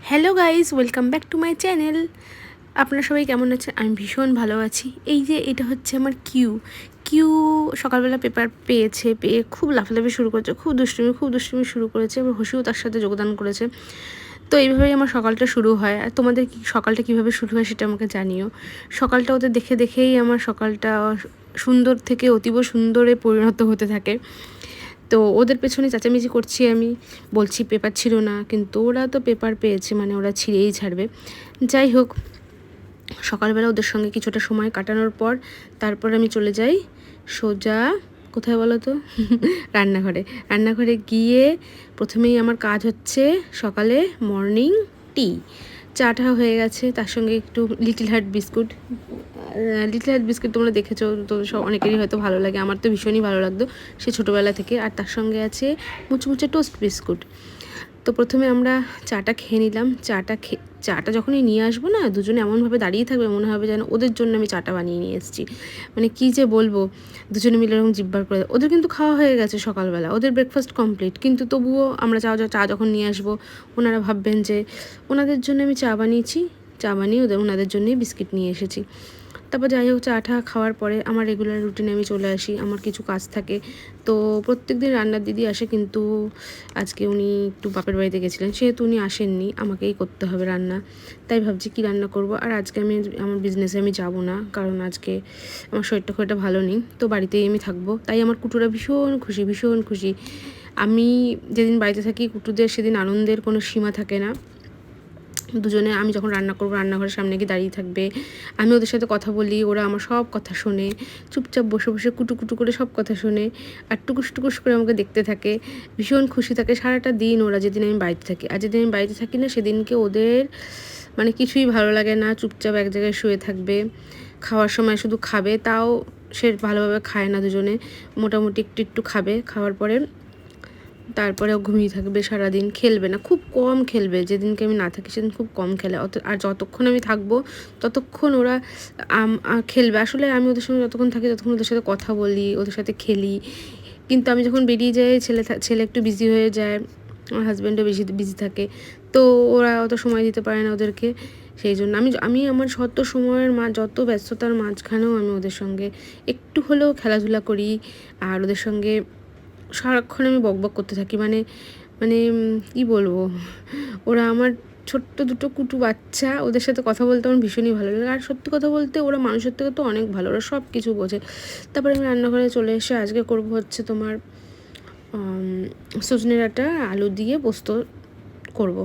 Hello guys, welcome back to my channel. আপনারা সবাই কেমন আছেন? আমি ভীষণ ভালো আছি। এই যে এটা হচ্ছে আমার কিউ কিউ সকালবেলা পেপার পেয়ে খুব লাফালাফি শুরু করেছে, খুব দুষ্টুমি শুরু করেছে। এবার হসিও তার সাথে যোগদান করেছে। তো এইভাবেই আমার সকালটা শুরু হয়। আর তোমাদের সকালটা কীভাবে শুরু হয় সেটা আমাকে জানিও। সকালটা ওদের দেখেই আমার সকালটা সুন্দর থেকে অতীব সুন্দরে পরিণত হতে থাকে। তো ওদের পেছনে চেঁচামেচি করছি, আমি বলছি পেপার ছিল না, কিন্তু ওরা তো পেপার পেয়েছে মানে ওরা ছিঁড়েই ছাড়বে। যাই হোক, সকালবেলা ওদের সঙ্গে কিছুটা সময় কাটানোর পর তারপর আমি চলে যাই সোজা কোথায় বলো তো রান্নাঘরে গিয়ে প্রথমেই আমার কাজ হচ্ছে সকালে মর্নিং টি। চাটা হয়ে গেছে, তার সঙ্গে একটু লিটল হার্ট বিস্কুট তোমরা দেখেছো তো, সব অনেকেরই হয়তো ভালো লাগে, আমার তো ভীষণই ভালো লাগতো সে ছোটোবেলা থেকে। আর তার সঙ্গে আছে মুচমুচে টোস্ট বিস্কুট। তো প্রথমে আমরা চাটা খেয়ে নিলাম। চাটা যখনই নিয়ে আসবো না, দুজনে এমনভাবে দাঁড়িয়ে থাকবে মনে হবে যেন ওদের জন্য আমি চাটা বানিয়ে নিয়ে এসেছি। মানে কী যে বলবো, দুজনে মিলে এরকম জিব্বার করে। ওদের কিন্তু খাওয়া হয়ে গেছে সকালবেলা, ওদের ব্রেকফাস্ট কমপ্লিট, কিন্তু তবুও আমরা চা যখন নিয়ে আসবো ওনারা ভাববেন যে ওনাদের জন্য আমি চা বানিয়ে ওনাদের জন্যই বিস্কিট নিয়ে এসেছি। তারপর যাই হোক, চাটা খাওয়ার পরে আমার রেগুলার রুটিনে আমি চলে আসি। আমার কিছু কাজ থাকে, তো প্রত্যেক দিন রান্নার দিদি আসে, কিন্তু আজকে উনি একটু বাপের বাড়িতে গেছিলেন, সেহেতু উনি আসেননি, আমাকেই করতে হবে রান্না। তাই ভাবছি কি রান্না করব। আর আজকে আমি আমার বিজনেসে আমি যাব না, কারণ আজকে আমার শরীরটা খুব একটা ভালো নেই, তো বাড়িতেই আমি থাকবো। তাই আমার কুটুরা ভীষণ খুশি। আমি যেদিন বাড়িতে থাকি কুটুদের সেদিন আনন্দের কোনো সীমা থাকে না। দুজনে আমি যখন রান্না করবো রান্নাঘরের সামনে গিয়ে দাঁড়িয়ে থাকবে, আমি ওদের সাথে কথা বলি, ওরা আমার সব কথা শোনে, চুপচাপ বসে কুটু করে সব কথা শোনে, আর টুকুস করে আমাকে দেখতে থাকে, ভীষণ খুশি থাকে সারাটা দিন ওরা যেদিন আমি বাড়িতে থাকি। আর যেদিন আমি বাড়িতে থাকি না, সেদিনকে ওদের মানে কিছুই ভালো লাগে না, চুপচাপ এক জায়গায় শুয়ে থাকবে, খাওয়ার সময় শুধু খাবে, তাও সে ভালোভাবে খায় না, দুজনে মোটামুটি একটু খাবে, খাওয়ার পরে তারপরেও ঘুমিয়ে থাকবে, সারাদিন খেলবে না, খুব কম খেলবে। যেদিনকে আমি না থাকি সেদিন খুব কম খেলে। আর যতক্ষণ আমি থাকবো ততক্ষণ ওরা খেলবে। আসলে আমি ওদের সঙ্গে যতক্ষণ থাকি ততক্ষণ ওদের সাথে কথা বলি, ওদের সাথে খেলি। কিন্তু আমি যখন বেরিয়ে যাই, ছেলে একটু বিজি হয়ে যায়, আমার হাজব্যান্ডও বিজি থাকে, তো ওরা অত সময় দিতে পারে না ওদেরকে। সেই জন্য আমি আমার যত ব্যস্ততার মাঝখানেও আমি ওদের সঙ্গে একটু হলেও খেলাধুলা করি। আর ওদের সঙ্গে সারাক্ষণ আমি বকবক করতে থাকি, মানে কী বলবো, ওরা আমার ছোট্ট দুটো কুটু বাচ্চা, ওদের সাথে কথা বলতে আমার ভীষণই ভালো লাগে। আর সত্যি কথা বলতে ওরা মানুষের থেকে তো অনেক ভালো, ওরা সব কিছু বোঝে। তারপরে আমি রান্নাঘরে চলে এসে আজকে করবো হচ্ছে তোমার সজনে ডাঁটা আলু দিয়ে পোস্ত করব।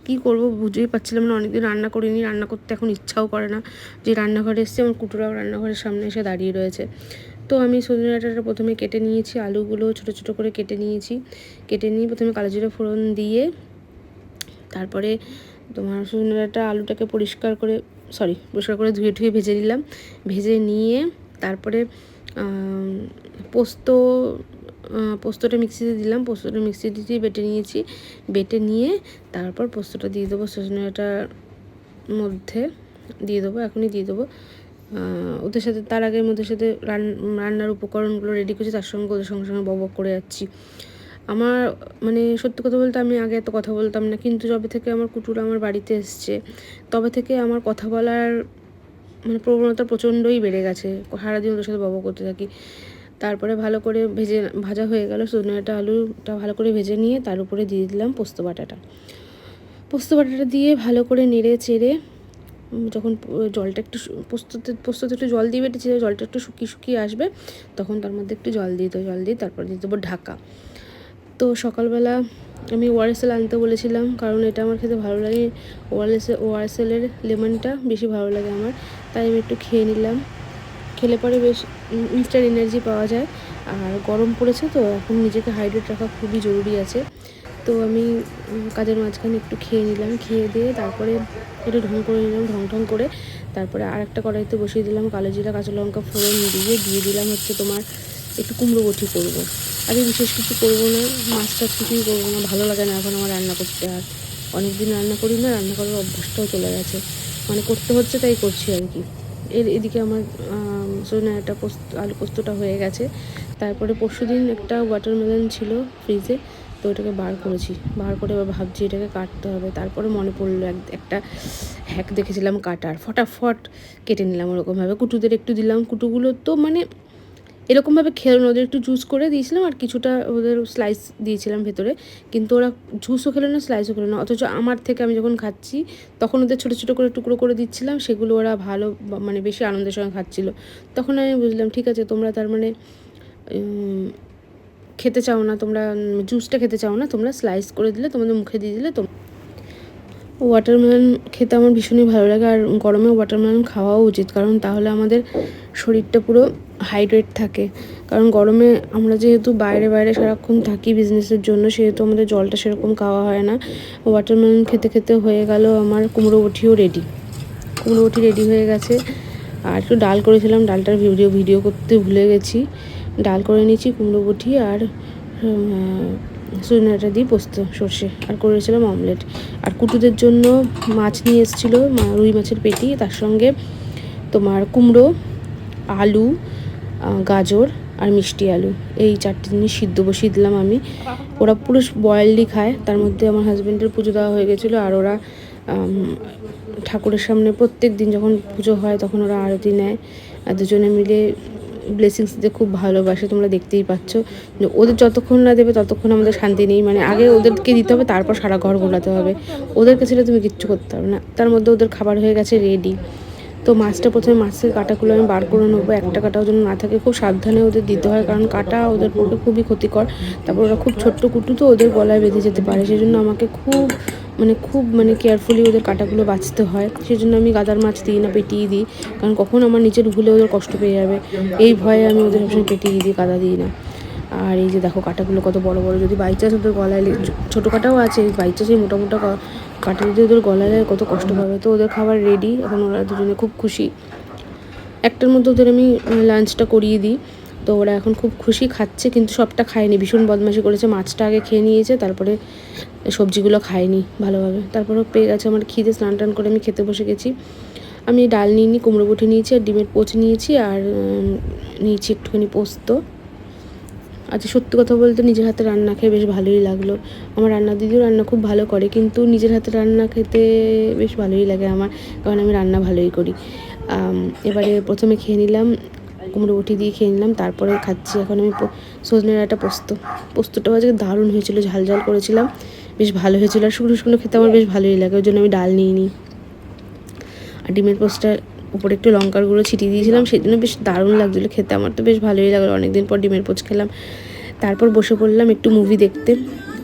কি করব বুঝতেই পারছিলাম না, অনেকদিন রান্না করিনি, রান্না করতে এখন ইচ্ছাও করে না। যে রান্নাঘরে এসেছি, আমার কুটুরাও রান্নাঘরের সামনে এসে দাঁড়িয়ে রয়েছে। তো আমি সজনে ডাঁটাটা প্রথমে কেটে নিয়েছি, আলুগুলো ছোটো করে কেটে নিয়ে প্রথমে কালো জিরে ফোড়ন দিয়ে, তারপরে তোমার সজনে ডাঁটা আলুটাকে পরিষ্কার করে ধুয়ে ভেজে নিলাম। ভেজে নিয়ে তারপরে পোস্তটা মিক্সিতে দিলাম, মিক্সিতে দিয়ে বেটে নিয়ে তারপর পোস্তটা দিয়ে দেবো, সজনে ডাঁটার মধ্যে এখনই দিয়ে দেবো। ওদের সাথে তার আগে ওদের সাথে রান্নার উপকরণগুলো রেডি করছি, তার সঙ্গে ওদের সঙ্গে বক করে যাচ্ছি। আমার মানে সত্যি কথা বলতে আমি আগে এত কথা বলতাম না, কিন্তু যবে থেকে আমার কুটুরা আমার বাড়িতে এসছে তবে থেকে আমার কথা বলার মানে প্রবণতা প্রচণ্ডই বেড়ে গেছে। সারাদিন ওদের সাথে বক করতে থাকি। তারপরে ভালো করে ভাজা হয়ে গেল সজনে ডাঁটা, আলুটা ভালো করে ভেজে নিয়ে তার উপরে দিয়ে দিলাম পোস্ত বাটাটা দিয়ে ভালো করে নেড়ে চেড়ে, যখন জলটা একটু পোস্ততে একটু জল দিয়ে বেটেছি, জলটা একটু শুকিয়ে আসবে, তখন তার মধ্যে একটু জল দিয়ে তারপর দিয়ে দেবো ঢাকা। তো সকালবেলা আমি ওআরএসএল আনতে বলেছিলাম, কারণ এটা আমার খেতে ভালো লাগে। ওআরএসএলের লেমনটা বেশি ভালো লাগে আমার, তাই আমি একটু খেয়ে নিলাম। খেলে পরে বেশ ইনস্ট্যান্ট এনার্জি পাওয়া যায়। আর গরম পড়েছে তো এখন নিজেকে হাইড্রেট রাখা খুবই জরুরি আছে। তো আমি কাজের মাঝখানে একটু খেয়ে নিলাম, খেয়ে দিয়ে তারপরে একটু ঢং করে তারপরে আর একটা কড়াইতে বসিয়ে দিলাম কালো জিরা কাঁচা লঙ্কা ফোড়ন দিয়ে দিলাম হচ্ছে তোমার একটু কুমড়ো বটি করবো। আমি বিশেষ কিছু করবো না, মাছ টাছ কিছুই করবো না, ভালো লাগে না এখন আমার রান্না করতে। আর অনেক দিন রান্না করি না, রান্না করার অভ্যাসটাও চলে গেছে, মানে করতে হচ্ছে তাই করছি আর কি। এদিকে আমার সজনে একটা আলু পোস্তটা হয়ে গেছে। তারপরে পরশুদিন একটা ওয়াটারমেলন ছিল ফ্রিজে, তো এটাকে বার করেছি, বার করে এবার ভাবছি এটাকে কাটতে হবে। তারপরে মনে পড়লো একটা হ্যাক দেখেছিলাম কাটার, ফটাফট কেটে নিলাম ওরকমভাবে। কুটুদের একটু দিলাম, কুটুগুলো তো মানে এরকমভাবে খেলো না, ওদের একটু জুস করে দিয়েছিলাম আর কিছুটা ওদের স্লাইস দিয়েছিলাম ভেতরে, কিন্তু ওরা জুসও খেলো না স্লাইসও খেলো না। অথচ আমার থেকে আমি যখন খাচ্ছি তখন ওদের ছোটো ছোটো করে টুকরো করে দিচ্ছিলাম, সেগুলো ওরা ভালো মানে বেশি আনন্দের সঙ্গে খাচ্ছিল। তখন আমি বুঝলাম ঠিক আছে, তোমরা তার মানে খেতে চাও না, তোমরা জুসটা খেতে চাও না, তোমরা স্লাইস করে দিলে, তোমাদের মুখে দিয়ে দিলে। তো ওয়াটারমেলন খেতে আমার ভীষণই ভালো লাগে, আর গরমে ওয়াটারমেলন খাওয়াও উচিত, কারণ তাহলে আমাদের শরীরটা পুরো হাইড্রেট থাকে। কারণ গরমে আমরা যেহেতু বাইরে বাইরে সারাক্ষণ থাকি বিজনেসের জন্য, সেহেতু আমাদের জলটা সেরকম খাওয়া হয় না। ওয়াটারমেলন খেতে খেতে হয়ে গেল আমার কুমড়ো বটিও রেডি, কুমড়ো বটি রেডি হয়ে গেছে। আর একটু ডাল করেছিলাম, ডালটার ভিডিও করতে ভুলে গেছি। ডাল করে নিয়েছি, কুমড়ো বটি আর সজনে ডাঁটা দিয়ে পোস্ত সর্ষে, আর করেছিলাম অমলেট। আর কুটুদের জন্য মাছ নিয়ে এসেছিলো, রুই মাছের পেটি, তার সঙ্গে তোমার কুমড়ো, আলু, গাজর আর মিষ্টি আলু, এই 4টে জিনিস সিদ্ধ বসিয়ে দিলাম আমি। ওরা পুরো বয়েলডই খায়। তার মধ্যে আমার হাজব্যান্ডের পুজো দেওয়া হয়ে গেছিলো, আর ওরা ঠাকুরের সামনে প্রত্যেক দিন যখন পুজো হয় তখন ওরা আরতি নেয়, আর দুজনে মিলে ব্লেসিংস দিতে খুব ভালোবাসে। তোমরা দেখতেই পাচ্ছ, ওদের যতক্ষণ না দেবে ততক্ষণ আমাদের শান্তি নেই। মানে আগে ওদেরকে দিতে হবে, তারপর সারা ঘর গোলাতে হবে। ওদেরকে ছেড়ে তুমি কিচ্ছু করতে হবে না। তার মধ্যে ওদের খাবার হয়ে গেছে রেডি। তো মাছটা প্রথমে মাছের কাঁটাগুলো আমি বার করে নেবো, একটা কাঁটাও যেন না থাকে। খুব সাবধানে ওদের দিতে হয়, কারণ কাঁটা ওদের পক্ষে খুবই ক্ষতিকর। তারপর ওরা খুব ছোট্ট কুটু, তো ওদের গলায় বেঁধে যেতে পারে, সেই জন্য আমাকে খুব কেয়ারফুলি ওদের কাঁটাগুলো বাঁচতে হয়। সেই জন্য আমি গাদার মাছ দিই না, পেটিয়ে দিই, কারণ কখন আমার নিচের ভুলে ওদের কষ্ট পেয়ে যাবে, এই ভয়ে আমি ওদের সবসময় পেটিয়ে দিই, কাদা দিই না। আর এই যে দেখো কাঁটাগুলো কত বড় বড়, যদি বাই চান্স ওদের গলায়, ছোটো কাঁটাও আছে, বাই চান্স এই মোটা মোটা কাঁটা যদি ওদের গলায় কত কষ্ট পাবে। তো ওদের খাবার রেডি, এখন ওরা দুজনে খুব খুশি। একটার মধ্যে ওদের আমি লাঞ্চটা করিয়ে দিই, তো ওরা এখন খুব খুশি খাচ্ছে, কিন্তু সবটা খায়নি, ভীষণ বদমাশি করেছে। মাছটা আগে খেয়ে নিয়েছে, তারপরে সবজিগুলো খায়নি ভালোভাবে। তারপরে পেয়ে গেছে আমার খিদে, স্নান টান করে আমি খেতে বসে গেছি। আমি ডাল নিইনি, কুমড়ো বটি নিয়েছি, আর ডিমের পোচ নিয়েছি, আর নিয়েছি একটুখানি পোস্ত। আচ্ছা, সত্যি কথা বলতে নিজের হাতে রান্না খেয়ে বেশ ভালোই লাগলো। আমার রান্না দিদিও রান্না খুব ভালো করে, কিন্তু নিজের হাতে রান্না খেতে বেশ ভালোই লাগে আমার, কারণ আমি রান্না ভালোই করি। এবারে প্রথমে খেয়ে নিলাম, কুমড়ো বটি দিয়ে খেয়ে নিলাম, তারপরে খাচ্ছি এখন আমি সজনে ডাঁটা পোস্তটা আজকে দারুণ হয়েছিল, ঝাল ঝাল করেছিলাম, বেশ ভালো হয়েছিল। আর শুকনো শুকনো খেতে আমার বেশ ভালোই লাগে, ওই জন্য আমি ডাল নিইনি। আর ডিমের পোস্টটা উপরে একটু লঙ্কার গুঁড়ো ছিটিয়ে দিয়েছিলাম, সেই জন্য বেশ দারুণ লাগছিলো খেতে। আমার তো বেশ ভালোই লাগলো, অনেকদিন পর ডিমের পোচ খেলাম। তারপর বসে পড়লাম একটু মুভি দেখতে।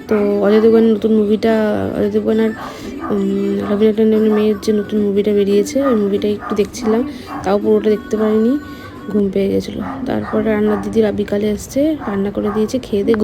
তো অজয় দেবগনের নতুন মুভিটা, অজয় দেবগন আর রবীনা ট্যান্ডনের মেয়ের যে নতুন মুভিটা বেরিয়েছে, ওই মুভিটা একটু দেখছিলাম, তাও পুরোটা দেখতে পারিনি, ঘুম পেয়ে গেছিলো। তারপরে রান্নার দিদি বিকালে এসছে, রান্না করে দিয়েছে, খেয়ে দিয়ে